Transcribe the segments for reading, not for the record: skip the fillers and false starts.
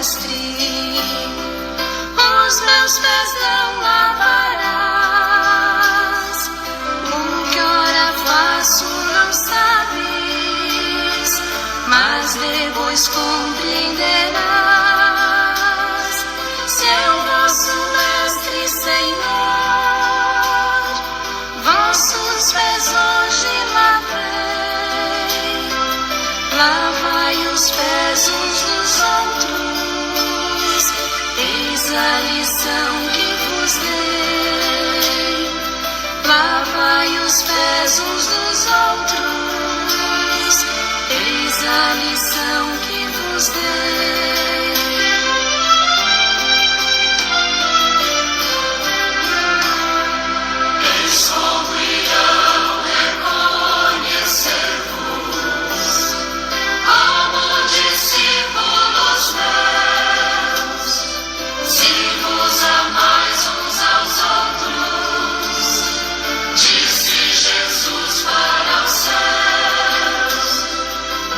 os meus pés não lavarás. Que hora faço não sabes, mas depois compreenderás. Se é o vosso mestre, Senhor, vossos pés hoje lavei. Lavai os pés uns dos outros, eis a lição que vos dei. Lavai os pés uns dos outros, eis a lição que vos dei. Eis como irão reconhecer-vos como discípulos meus, se vos amais uns aos outros, disse Jesus para os céus.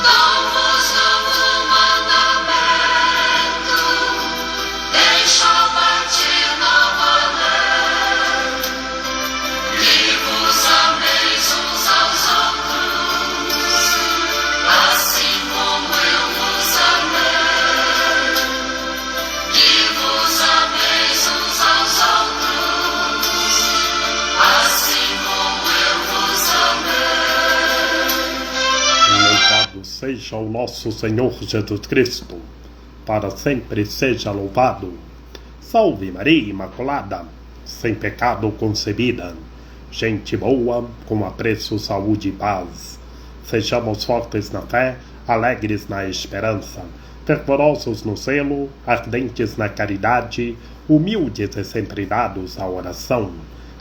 Dou-vos novo mandamento, deixo partir novo além, que vos ameis uns aos outros, assim como eu vos amei. Que vos ameis uns aos outros, assim como eu vos amei. Louvado seja o nosso Senhor Jesus Cristo, para sempre seja louvado. Salve Maria Imaculada, sem pecado concebida. Gente boa, com apreço, saúde e paz. Sejamos fortes na fé, alegres na esperança, fervorosos no zelo, ardentes na caridade, humildes e sempre dados à oração.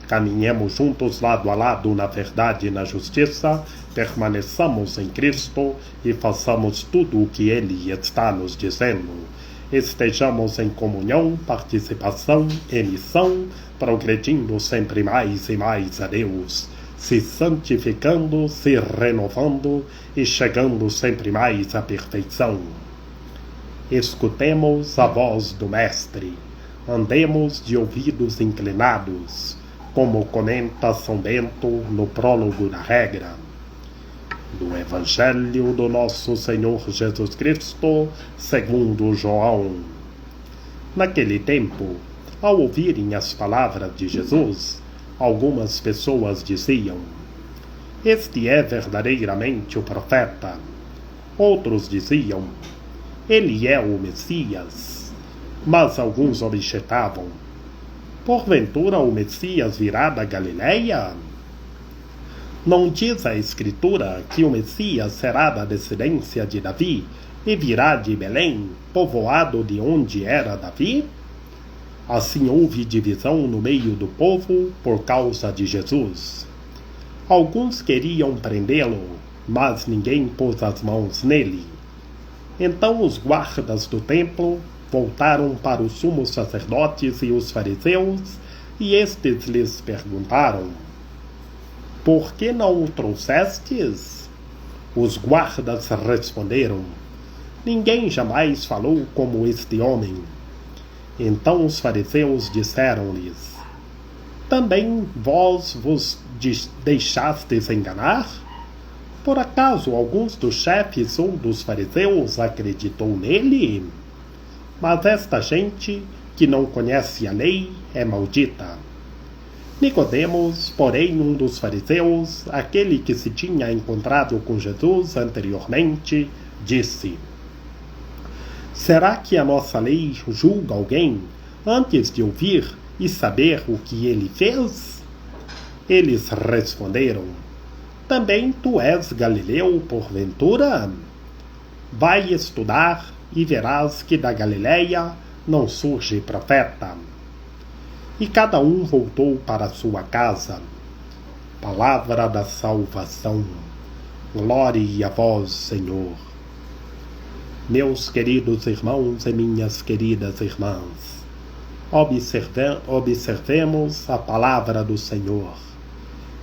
Caminhemos juntos lado a lado na verdade e na justiça, permaneçamos em Cristo e façamos tudo o que Ele está nos dizendo. Estejamos em comunhão, participação e missão, progredindo sempre mais e mais a Deus, se santificando, se renovando e chegando sempre mais à perfeição. Escutemos a voz do Mestre, andemos de ouvidos inclinados, como comenta São Bento no prólogo da regra do Evangelho do nosso Senhor Jesus Cristo, segundo João. Naquele tempo, ao ouvirem as palavras de Jesus, algumas pessoas diziam: este é verdadeiramente o profeta. Outros diziam: ele é o Messias. Mas alguns objetavam: porventura o Messias virá da Galileia? Não diz a Escritura que o Messias será da descendência de Davi e virá de Belém, povoado de onde era Davi? Assim houve divisão no meio do povo por causa de Jesus. Alguns queriam prendê-lo, mas ninguém pôs as mãos nele. Então os guardas do templo voltaram para os sumos sacerdotes e os fariseus, e estes lhes perguntaram: por que não o trouxestes? Os guardas responderam: ninguém jamais falou como este homem. Então os fariseus disseram-lhes: também vós vos deixastes enganar? Por acaso alguns dos chefes ou dos fariseus acreditou nele? Mas esta gente, que não conhece a lei, é maldita. Nicodemos, porém, um dos fariseus, aquele que se tinha encontrado com Jesus anteriormente, disse: será que a nossa lei julga alguém antes de ouvir e saber o que ele fez? Eles responderam: também tu és Galileu, porventura? Vai estudar e verás que da Galileia não surge profeta. E cada um voltou para sua casa. Palavra da salvação. Glória a vós, Senhor. Meus queridos irmãos e minhas queridas irmãs, observemos a palavra do Senhor.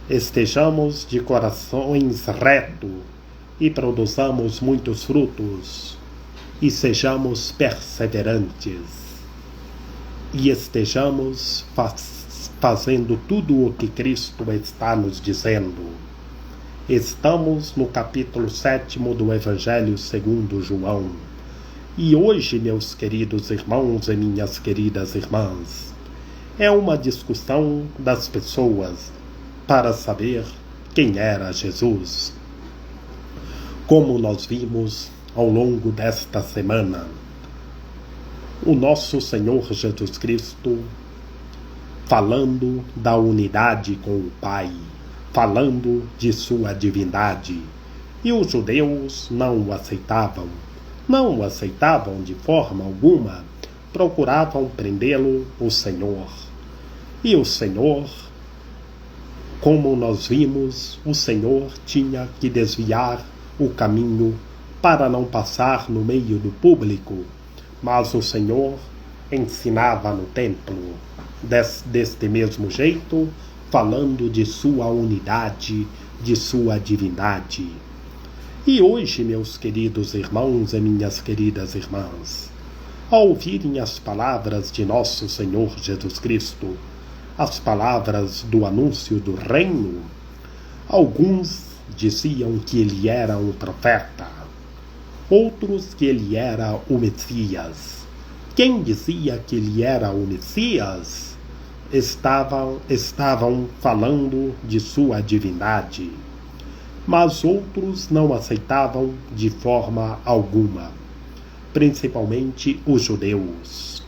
Estejamos de corações retos e produzamos muitos frutos. e sejamos perseverantes e estejamos fazendo tudo o que Cristo está nos dizendo. Estamos no capítulo 7 do Evangelho segundo João. E hoje, meus queridos irmãos e minhas queridas irmãs, é uma discussão das pessoas para saber quem era Jesus. Como nós vimos ao longo desta semana, o nosso Senhor Jesus Cristo falando da unidade com o Pai, falando de sua divindade, e os judeus não o aceitavam de forma alguma, procuravam prendê-lo, o Senhor. E o Senhor, como nós vimos, o Senhor tinha que desviar o caminho para não passar no meio do público, mas o Senhor ensinava no templo, deste mesmo jeito, falando de sua unidade, de sua divindade. E hoje, meus queridos irmãos e minhas queridas irmãs, ao ouvirem as palavras de nosso Senhor Jesus Cristo, as palavras do anúncio do reino, alguns diziam que ele era um profeta, outros que ele era o Messias. Quem dizia que ele era o Messias estavam falando de sua divindade, mas outros não aceitavam de forma alguma, principalmente os judeus,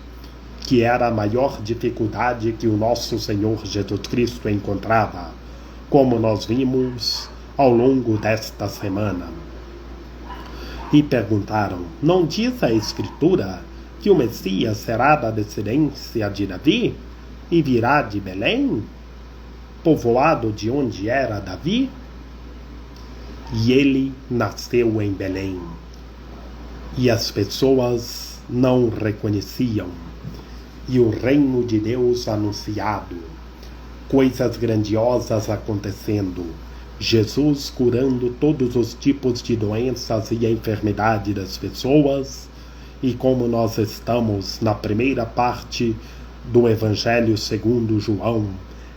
que era a maior dificuldade que o nosso Senhor Jesus Cristo encontrava, como nós vimos ao longo desta semana. E perguntaram: não diz a Escritura que o Messias será da descendência de Davi e virá de Belém, povoado de onde era Davi? E ele nasceu em Belém. E as pessoas não reconheciam. E o reino de Deus anunciado, coisas grandiosas acontecendo, Jesus curando todos os tipos de doenças e enfermidade das pessoas. E como nós estamos na primeira parte do Evangelho segundo João,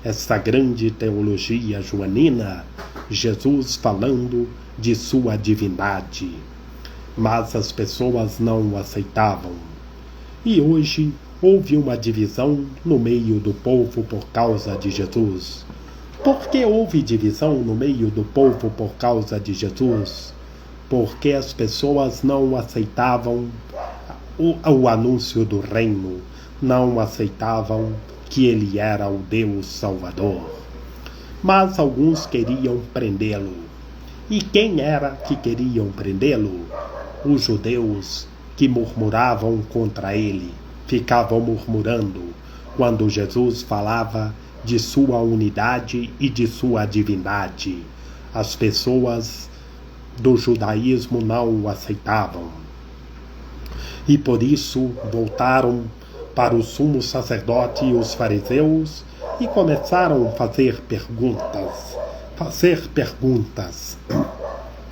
essa grande teologia joanina, Jesus falando de sua divindade, mas as pessoas não o aceitavam. E hoje houve uma divisão no meio do povo por causa de Jesus. Por que houve divisão no meio do povo por causa de Jesus? Porque as pessoas não aceitavam o anúncio do reino, não aceitavam que ele era o Deus Salvador. Mas alguns queriam prendê-lo. E quem era que queriam prendê-lo? Os judeus que murmuravam contra ele, ficavam murmurando quando Jesus falava de sua unidade e de sua divindade. As pessoas do judaísmo não o aceitavam. E por isso voltaram para o sumo sacerdote e os fariseus e começaram a fazer perguntas.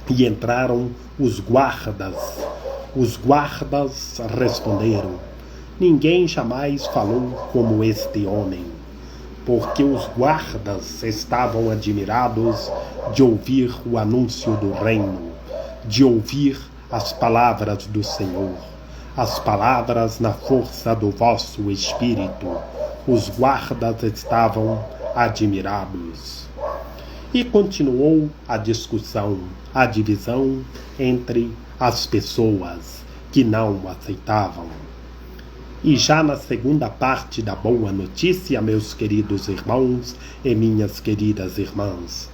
E entraram os guardas. Os guardas responderam: ninguém jamais falou como este homem. Porque os guardas estavam admirados de ouvir o anúncio do reino, de ouvir as palavras do Senhor, as palavras na força do vosso espírito. Os guardas estavam admirados. E continuou a discussão, a divisão entre as pessoas que não o aceitavam. E já na segunda parte da boa notícia, meus queridos irmãos e minhas queridas irmãs,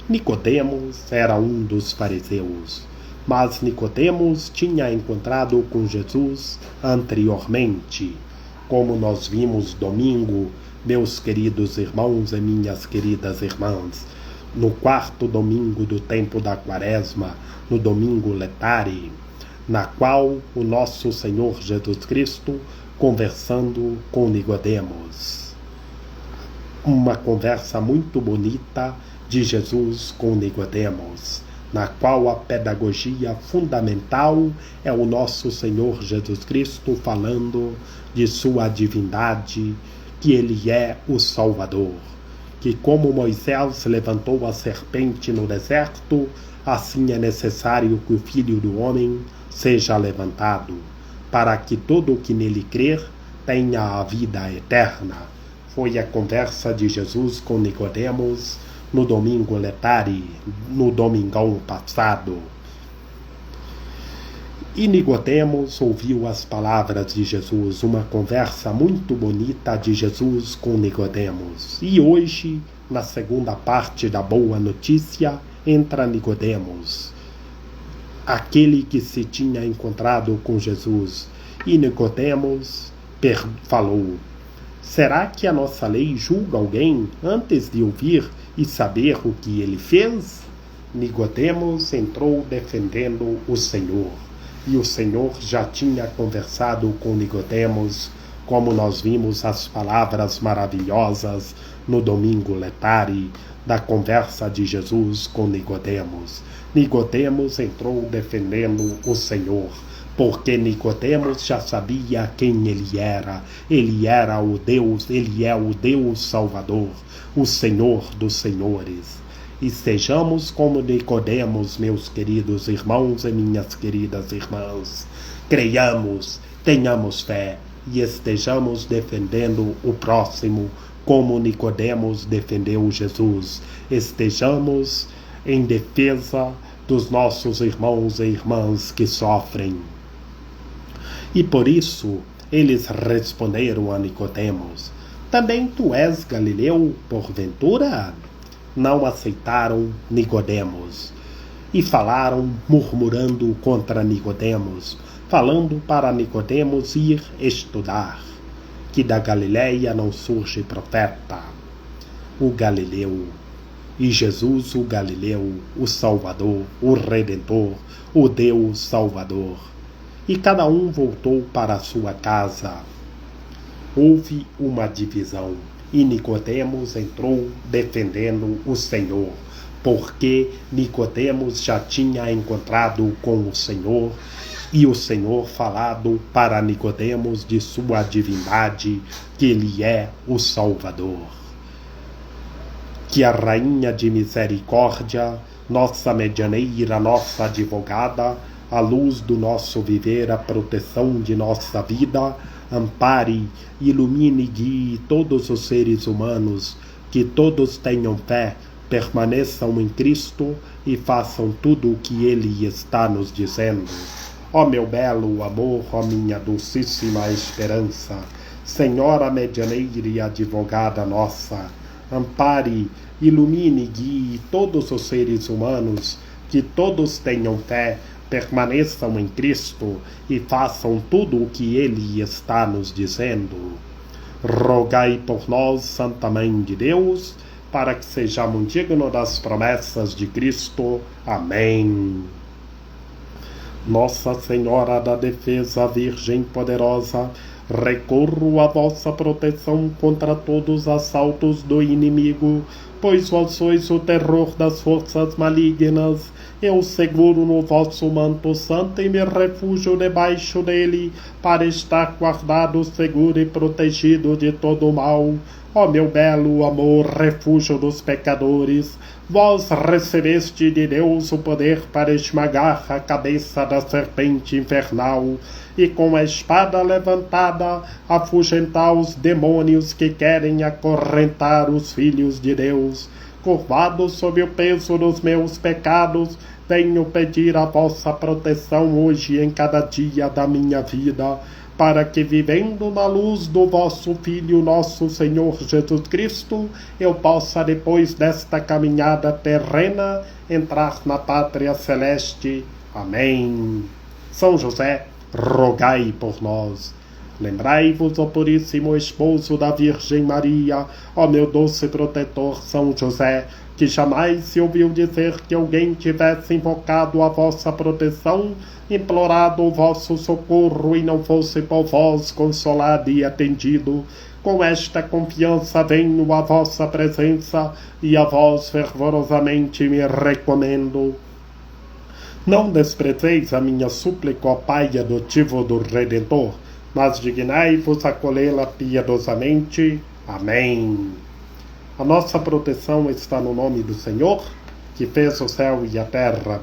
Nicodemos era um dos fariseus, mas Nicodemos tinha encontrado com Jesus anteriormente, como nós vimos domingo, meus queridos irmãos e minhas queridas irmãs, no 4º domingo do tempo da Quaresma, no domingo Letare, na qual o nosso Senhor Jesus Cristo conversando com Nicodemos. Uma conversa muito bonita de Jesus com Nicodemos, na qual a pedagogia fundamental é o nosso Senhor Jesus Cristo falando de sua divindade, que Ele é o Salvador, que como Moisés levantou a serpente no deserto, assim é necessário que o Filho do Homem seja levantado, para que todo o que nele crer tenha a vida eterna. Foi a conversa de Jesus com Nicodemos no domingo letare, no domingão passado. E Nicodemos ouviu as palavras de Jesus, uma conversa muito bonita de Jesus com Nicodemos. E hoje, na segunda parte da boa notícia, entra Nicodemos, aquele que se tinha encontrado com Jesus. E Nicodemos falou: será que a nossa lei julga alguém antes de ouvir e saber o que ele fez? Nicodemos entrou defendendo o Senhor. E o Senhor já tinha conversado com Nicodemos, como nós vimos as palavras maravilhosas no domingo letare da conversa de Jesus com Nicodemos. Nicodemos entrou defendendo o Senhor, porque Nicodemos já sabia quem ele era. Ele era o Deus, ele é o Deus Salvador, o Senhor dos senhores. E sejamos como Nicodemos, meus queridos irmãos e minhas queridas irmãs. Creiamos, tenhamos fé e estejamos defendendo o próximo como Nicodemos defendeu Jesus. Estejamos em defesa dos nossos irmãos e irmãs que sofrem. E por isso eles responderam a Nicodemos: também tu és Galileu, porventura? Não aceitaram Nicodemos e falaram murmurando contra Nicodemos, falando para Nicodemos ir estudar, que da Galileia não surge profeta. O Galileu, e Jesus o Galileu, o Salvador, o Redentor, o Deus Salvador. E cada um voltou para a sua casa. Houve uma divisão. E Nicodemos entrou defendendo o Senhor, porque Nicodemos já tinha encontrado com o Senhor, e o Senhor falado para Nicodemos de sua divindade, que ele é o Salvador. Que a Rainha de Misericórdia, nossa medianeira, nossa advogada, a luz do nosso viver, a proteção de nossa vida, ampare, ilumine e guie todos os seres humanos, que todos tenham fé, permaneçam em Cristo e façam tudo o que Ele está nos dizendo. Ó meu belo amor, ó minha dulcíssima esperança, Senhora medianeira e advogada nossa, ampare, ilumine e guie todos os seres humanos, que todos tenham fé, permaneçam em Cristo e façam tudo o que Ele está nos dizendo. Rogai por nós, Santa Mãe de Deus, para que sejamos dignos das promessas de Cristo. Amém. Nossa Senhora da Defesa, Virgem Poderosa, recorro à vossa proteção contra todos os assaltos do inimigo, pois vós sois o terror das forças malignas. Eu seguro no vosso manto santo e me refugio debaixo dele, para estar guardado, seguro e protegido de todo o mal. Ó meu belo amor, refúgio dos pecadores, vós recebeste de Deus o poder para esmagar a cabeça da serpente infernal, e com a espada levantada, afugentar os demônios que querem acorrentar os filhos de Deus. Curvado sob o peso dos meus pecados, venho pedir a vossa proteção hoje em cada dia da minha vida, para que, vivendo na luz do vosso Filho, nosso Senhor Jesus Cristo, eu possa, depois desta caminhada terrena, entrar na pátria celeste. Amém. São José, rogai por nós. Lembrai-vos, ó puríssimo esposo da Virgem Maria, ó meu doce protetor São José, que jamais se ouviu dizer que alguém tivesse invocado a vossa proteção, implorado o vosso socorro e não fosse por vós consolado e atendido. Com esta confiança venho à vossa presença e a vós fervorosamente me recomendo. Não desprezeis a minha súplica, ó Pai adotivo do Redentor, mas dignai-vos acolhê-la piedosamente. Amém. A nossa proteção está no nome do Senhor, que fez o céu e a terra.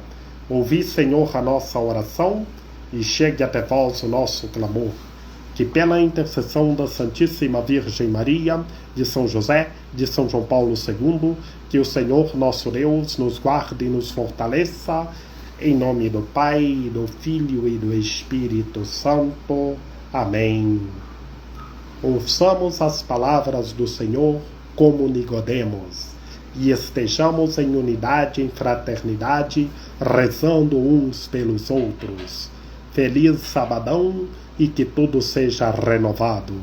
Ouvi, Senhor, a nossa oração, e chegue até vós o nosso clamor. Que pela intercessão da Santíssima Virgem Maria, de São José, de São João Paulo II, que o Senhor nosso Deus nos guarde e nos fortaleça, em nome do Pai, do Filho e do Espírito Santo. Amém. Ouçamos as palavras do Senhor como Nicodemos, e estejamos em unidade, em fraternidade, rezando uns pelos outros. Feliz sabadão e que tudo seja renovado.